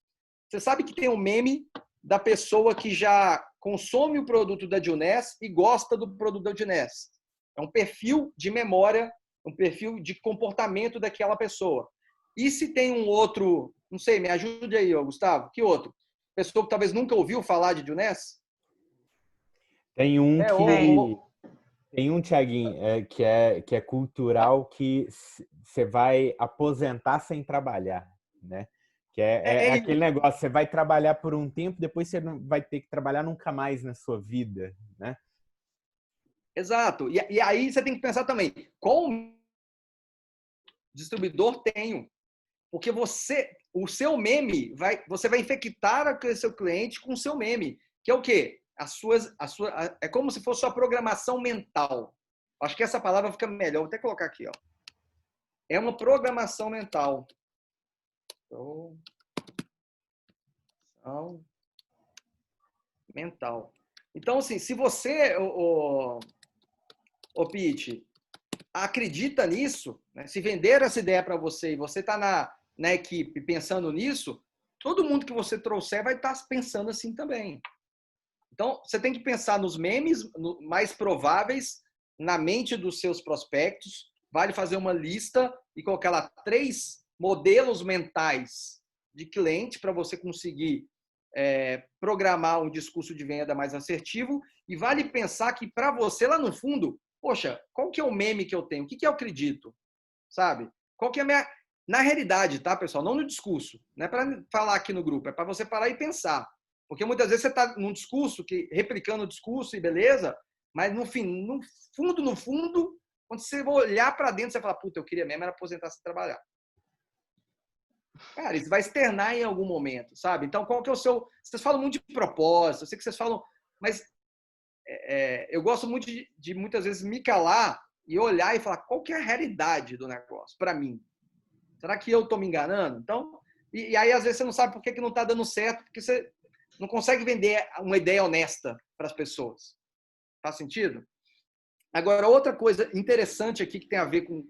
Você sabe que tem um meme da pessoa que já consome o produto da Juness e gosta do produto da Juness. É um perfil de memória, um perfil de comportamento daquela pessoa. E se tem um outro, não sei, me ajude aí, Gustavo, que outro? Pessoa que talvez nunca ouviu falar de Juness? Tem um, Thiaguinho, que é cultural, que você vai aposentar sem trabalhar, né? Que é aquele negócio, você vai trabalhar por um tempo, depois você não vai ter que trabalhar nunca mais na sua vida, né? Exato. E aí você tem que pensar também, qual distribuidor tenho? Porque o seu meme, você vai infectar o seu cliente com o seu meme, que é o quê? É como se fosse a programação mental. Acho que essa palavra fica melhor. Vou até colocar aqui, ó. É uma programação mental. Mental. Então, assim, se você, Pete, acredita nisso, né? Se vender essa ideia para você e você está na equipe pensando nisso, todo mundo que você trouxer vai estar pensando assim também. Então, você tem que pensar nos memes mais prováveis na mente dos seus prospectos. Vale fazer uma lista e colocar lá 3 modelos mentais de cliente para você conseguir programar um discurso de venda mais assertivo. E vale pensar que, para você, lá no fundo, poxa, qual que é o meme que eu tenho? O que eu acredito? Sabe? Qual que é a minha... Na realidade, tá, pessoal? Não no discurso. Não é para falar aqui no grupo. É para você parar e pensar. Porque muitas vezes você está num discurso, replicando o discurso e beleza, mas no fundo, quando você vai olhar para dentro, você fala, puta, eu queria mesmo era aposentar sem trabalhar. Cara, isso vai externar em algum momento, sabe? Então, qual que é o seu... Vocês falam muito de propósito, eu sei que vocês falam, mas eu gosto muito de muitas vezes me calar e olhar e falar qual que é a realidade do negócio para mim. Será que eu estou me enganando? Então, e aí às vezes você não sabe por que não está dando certo, porque você não consegue vender uma ideia honesta para as pessoas. Faz sentido? Agora, outra coisa interessante aqui que tem a ver com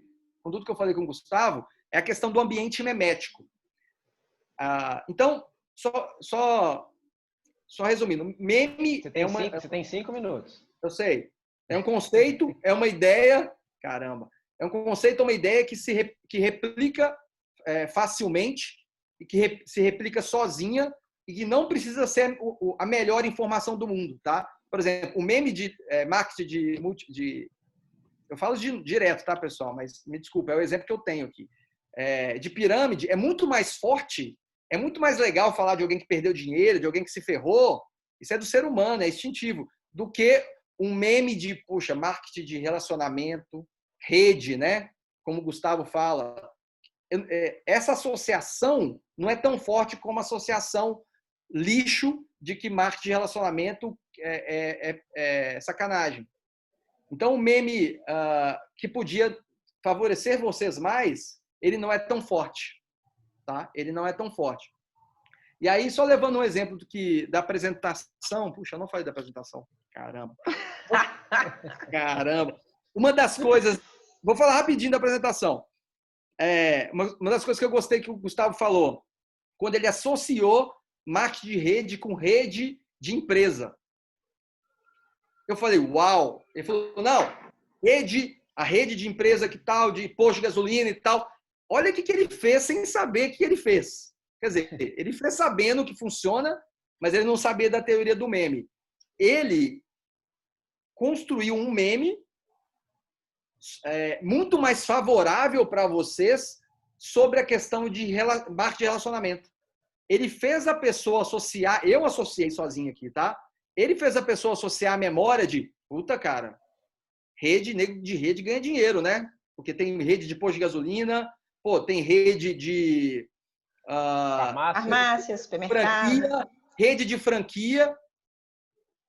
tudo que eu falei com o Gustavo é a questão do ambiente memético. Então, só resumindo, meme Você tem 5 minutos. Eu sei. É um conceito, é uma ideia... Caramba. É um conceito, é uma ideia que replica facilmente e que se replica sozinha e que não precisa ser a melhor informação do mundo, tá? por exemplo, o meme de marketing eu falo direto, tá, pessoal? Mas me desculpa, é o exemplo que eu tenho aqui. De pirâmide, é muito mais forte, é muito mais legal falar de alguém que perdeu dinheiro, de alguém que se ferrou, isso é do ser humano, é instintivo, do que um meme de, puxa, marketing de relacionamento, rede, né? Como o Gustavo fala. Essa associação não é tão forte como a associação lixo de que marketing de relacionamento é sacanagem. Então, o meme que podia favorecer vocês mais, ele não é tão forte. Tá? Ele não é tão forte. E aí, só levando um exemplo da apresentação. Puxa, eu não falei da apresentação. Caramba. Caramba. Uma das coisas... Vou falar rapidinho da apresentação. Uma das coisas que eu gostei que o Gustavo falou, quando ele associou marketing de rede com rede de empresa. Eu falei, uau! Ele falou, não, a rede de empresa que tal, de posto de gasolina e tal. Olha o que ele fez sem saber o que ele fez. Quer dizer, ele fez sabendo que funciona, mas ele não sabia da teoria do meme. Ele construiu um meme muito mais favorável para vocês sobre a questão de marketing de relacionamento. Ele fez a pessoa associar, eu associei sozinho aqui, tá? Ele fez a pessoa associar a memória de, puta, cara, nego de rede ganha dinheiro, né? Porque tem rede de posto de gasolina, tem rede de farmácia, supermercado, franquia, rede de franquia.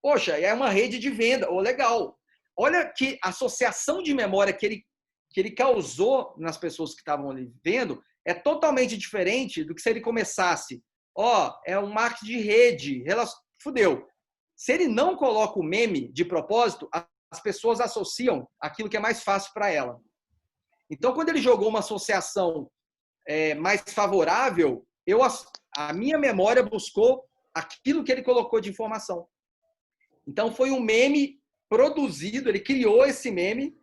Poxa, é uma rede de venda. Legal. Olha que associação de memória que ele causou nas pessoas que estavam ali vendo é totalmente diferente do que se ele começasse. É um marketing de rede. Fudeu. Se ele não coloca o meme de propósito, as pessoas associam aquilo que é mais fácil para ela. Então, quando ele jogou uma associação mais favorável, a minha memória buscou aquilo que ele colocou de informação. Então, foi um meme produzido, ele criou esse meme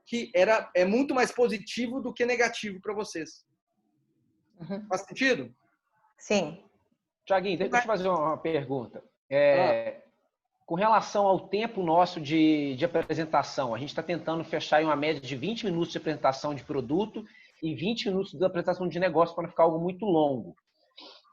que é muito mais positivo do que negativo para vocês. Uhum. Faz sentido? Sim. Tiaguinho, deixa eu te fazer uma pergunta. Com relação ao tempo nosso de apresentação, a gente está tentando fechar em uma média de 20 minutos de apresentação de produto e 20 minutos de apresentação de negócio para não ficar algo muito longo.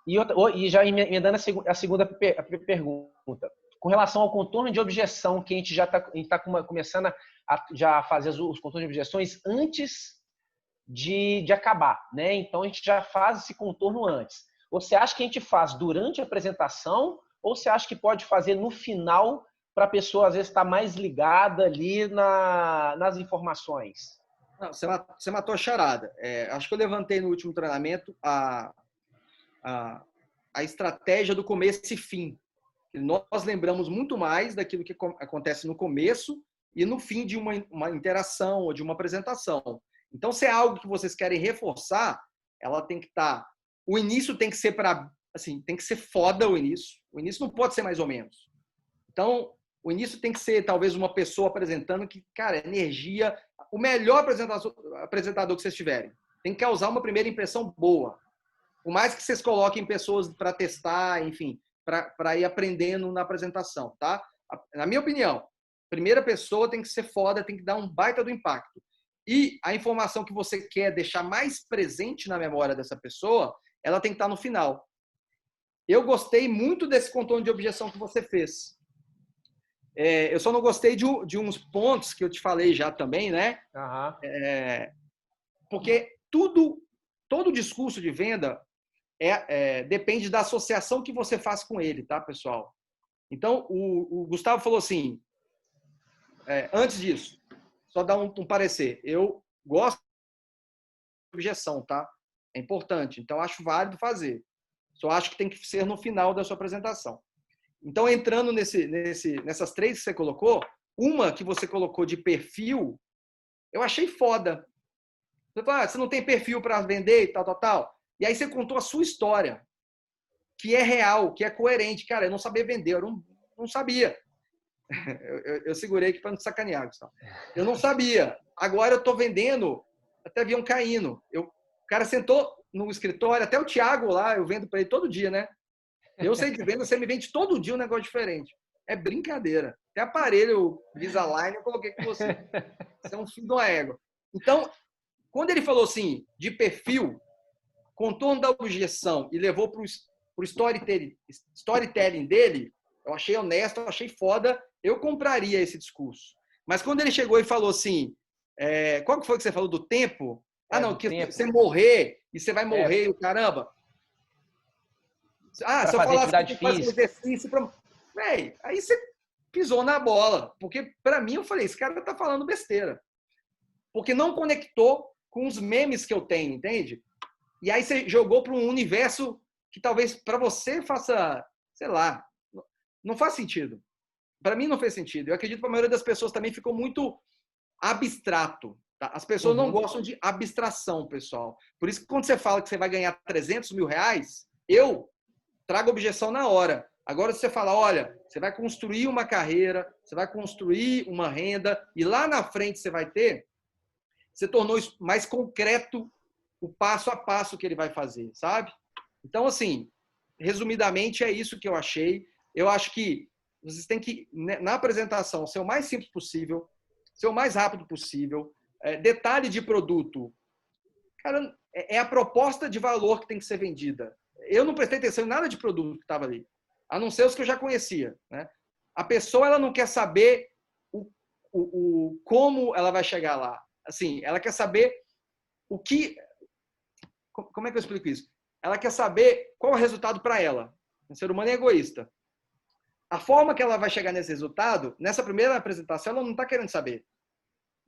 E já emendando a segunda pergunta. Com relação ao contorno de objeção, que a gente já está começando a já fazer os contornos de objeções antes de acabar, né? Então, a gente já faz esse contorno antes. Você acha que a gente faz durante a apresentação ou você acha que pode fazer no final para a pessoa, às vezes, estar mais ligada ali nas informações? Não, você matou a charada. Acho que eu levantei no último treinamento a estratégia do começo e fim. Nós lembramos muito mais daquilo que acontece no começo e no fim de uma interação ou de uma apresentação. Então, se é algo que vocês querem reforçar, ela tem que estar... O início tem que ser tem que ser foda o início. O início não pode ser mais ou menos. Então, o início tem que ser talvez uma pessoa apresentando que, cara, energia, o melhor apresentador que vocês tiverem. Tem que causar uma primeira impressão boa. Por mais que vocês coloquem pessoas para testar, enfim, para ir aprendendo na apresentação, tá? Na minha opinião, primeira pessoa tem que ser foda, tem que dar um baita do impacto. E a informação que você quer deixar mais presente na memória dessa pessoa, ela tem que estar no final. Eu gostei muito desse contorno de objeção que você fez. Eu só não gostei de uns pontos que eu te falei já também, né? Uhum. Porque todo discurso de venda depende da associação que você faz com ele, tá, pessoal? Então, o Gustavo falou assim, antes disso, só dar um parecer. Eu gosto de objeção, tá? É importante. Então, acho válido fazer. Só acho que tem que ser no final da sua apresentação. Então, entrando nessas três que você colocou, uma que você colocou de perfil, eu achei foda. Você falou, você não tem perfil para vender e tal, tal, tal. E aí você contou a sua história, que é real, que é coerente. Cara, eu não sabia vender, eu não sabia. Eu segurei aqui para não sacanear, Gustavo. Eu não sabia. Agora eu estou vendendo até avião caindo. O cara sentou no escritório, até o Thiago lá, eu vendo para ele todo dia, né? Eu sei de venda, você me vende todo dia um negócio diferente. É brincadeira. Até aparelho Invisalign eu coloquei com você. Você é um filho de uma égua. Então, quando ele falou assim, de perfil, contorno da objeção e levou para o storytelling dele, eu achei honesto, eu achei foda, eu compraria esse discurso. Mas quando ele chegou e falou assim, qual que foi que você falou do tempo? Não, que tempo. você morrer e você vai morrer, o caramba. Se eu falar que tem que fazer exercício pra... Véi, aí você pisou na bola. Porque, para mim, eu falei, esse cara tá falando besteira. Porque não conectou com os memes que eu tenho, entende? E aí você jogou para um universo que talvez para você faça, sei lá, não faz sentido. Para mim não fez sentido. Eu acredito que a maioria das pessoas também ficou muito abstrato. Tá? As pessoas não gostam de abstração, pessoal. Por isso que quando você fala que você vai ganhar 300 mil reais, eu trago objeção na hora. Agora, se você fala, olha, você vai construir uma carreira, você vai construir uma renda, e lá na frente você vai ter, você tornou isso mais concreto o passo a passo que ele vai fazer, sabe? Então, assim, resumidamente, é isso que eu achei. Eu acho que vocês têm que, na apresentação, ser o mais simples possível, ser o mais rápido possível. Detalhe de produto. Cara, é a proposta de valor que tem que ser vendida. Eu não prestei atenção em nada de produto que estava ali, a não ser os que eu já conhecia, né? A pessoa, ela não quer saber como ela vai chegar lá. Assim, ela quer saber o que... Como é que eu explico isso? Ela quer saber qual é o resultado para ela. O ser humano é egoísta. A forma que ela vai chegar nesse resultado, nessa primeira apresentação, ela não está querendo saber.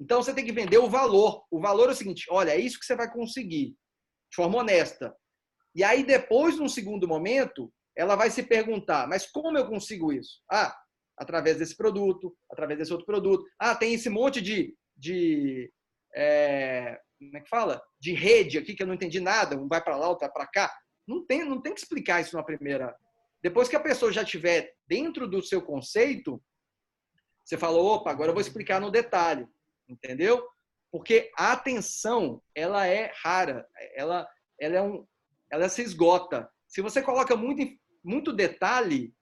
Então, você tem que vender o valor. O valor é o seguinte, olha, é isso que você vai conseguir, de forma honesta. E aí, depois, num segundo momento, ela vai se perguntar, mas como eu consigo isso? Através desse produto, através desse outro produto. Tem esse monte como é que fala? De rede aqui que eu não entendi nada, um vai para lá, outro vai para cá. Não tem que explicar isso na primeira. Depois que a pessoa já estiver dentro do seu conceito, você fala, opa, agora eu vou explicar no detalhe, entendeu? Porque a atenção, ela é rara, ela se esgota. Se você coloca muito detalhe,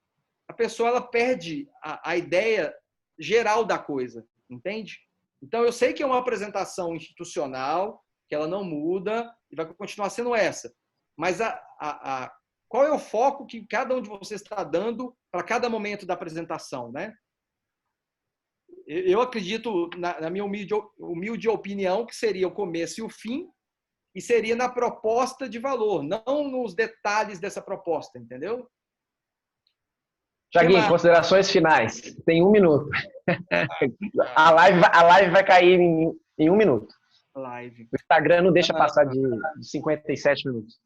a pessoa ela perde a ideia geral da coisa, entende? Então, eu sei que é uma apresentação institucional, que ela não muda e vai continuar sendo essa. Mas qual é o foco que cada um de vocês está dando para cada momento da apresentação, né? Eu acredito, na minha humilde opinião, que seria o começo e o fim, e seria na proposta de valor, não nos detalhes dessa proposta, entendeu? Thiaguinho, considerações finais. Tem 1 minuto. A live vai cair em 1 minuto. Live. O Instagram não deixa passar de 57 minutos.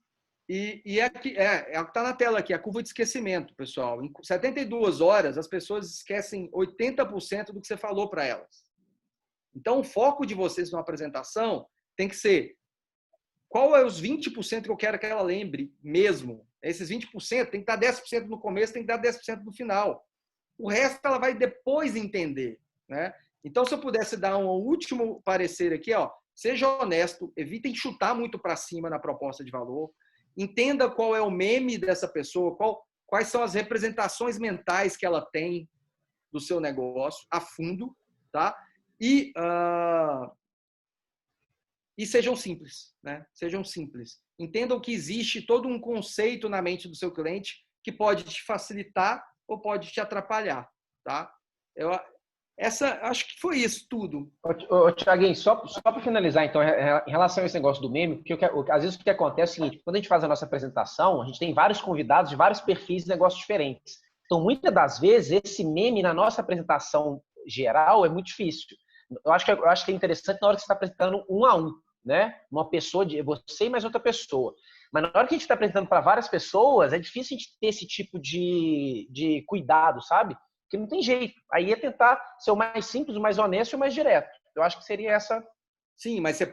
E aqui, é o que está na tela aqui, a curva de esquecimento, pessoal. Em 72 horas, as pessoas esquecem 80% do que você falou para elas. Então, o foco de vocês numa apresentação tem que ser qual é os 20% que eu quero que ela lembre mesmo. Esses 20% tem que dar 10% no começo, tem que dar 10% no final. O resto ela vai depois entender, né? Então, se eu pudesse dar um último parecer aqui, seja honesto, evitem chutar muito para cima na proposta de valor, entenda qual é o meme dessa pessoa, quais são as representações mentais que ela tem do seu negócio a fundo, tá? E sejam simples, né? Sejam simples. Entendam que existe todo um conceito na mente do seu cliente que pode te facilitar ou pode te atrapalhar, tá? Acho que foi isso tudo. Thiaguinho, só para finalizar, então, em relação a esse negócio do meme, porque às vezes o que acontece é o seguinte, quando a gente faz a nossa apresentação, a gente tem vários convidados de vários perfis de negócios diferentes. Então, muitas das vezes, esse meme na nossa apresentação geral é muito difícil. Eu acho que é interessante na hora que você está apresentando 1 a 1, né? Uma pessoa, você e mais outra pessoa. Mas na hora que a gente está apresentando para várias pessoas, é difícil a gente ter esse tipo de cuidado, sabe? Porque não tem jeito. Aí é tentar ser o mais simples, o mais honesto e o mais direto. Eu acho que seria essa. Sim, mas você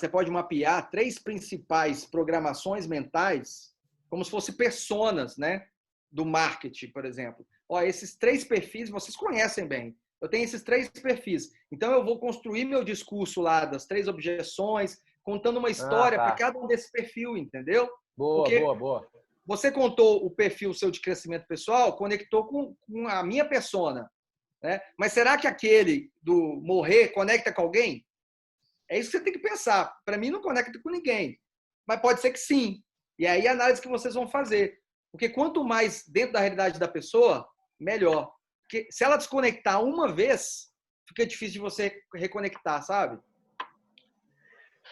pode mapear 3 principais programações mentais, como se fossem personas, né? Do marketing, por exemplo. Esses 3 perfis vocês conhecem bem. Eu tenho esses 3 perfis. Então, eu vou construir meu discurso lá das 3 objeções, contando uma história para cada um desse perfil, entendeu? Boa. você contou o perfil seu de crescimento pessoal, conectou com a minha persona, né? Mas será que aquele do morrer conecta com alguém? É isso que você tem que pensar. Para mim, não conecta com ninguém. Mas pode ser que sim. E aí a análise que vocês vão fazer. Porque quanto mais dentro da realidade da pessoa, melhor. Porque se ela desconectar uma vez, fica difícil de você reconectar, sabe?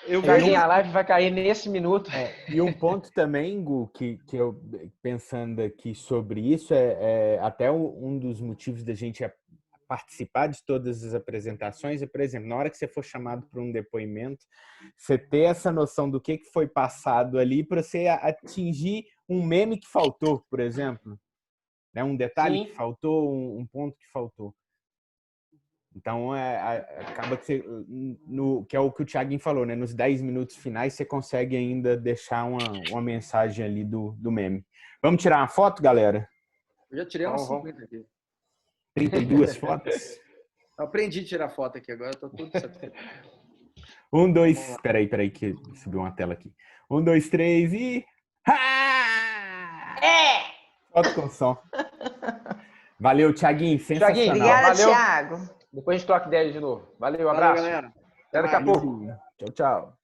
Eu vejo... A live vai cair nesse minuto. E um ponto também, Gu, que eu pensando aqui sobre isso, até um dos motivos da gente participar de todas as apresentações, por exemplo, na hora que você for chamado para um depoimento, você ter essa noção do que foi passado ali para você atingir um meme que faltou, por exemplo, né? Um detalhe Sim. que faltou, um ponto que faltou. Então, acaba que você, que é o que o Thiaguinho falou, né? Nos 10 minutos finais, você consegue ainda deixar uma mensagem ali do meme. Vamos tirar uma foto, galera? Eu já tirei umas 50 aqui. 32 fotos? Eu aprendi a tirar foto aqui agora, estou tudo satisfeito. 1, 2... Espera aí que subiu uma tela aqui. 1, 2, 3 e... Foto com som. Valeu, Thiaguinho. Sensacional. Thiaguinho, Obrigada, valeu. Thiago. Depois a gente troca ideia de novo. Valeu, um abraço. Valeu, galera. Até daqui a pouco. Tchau, tchau.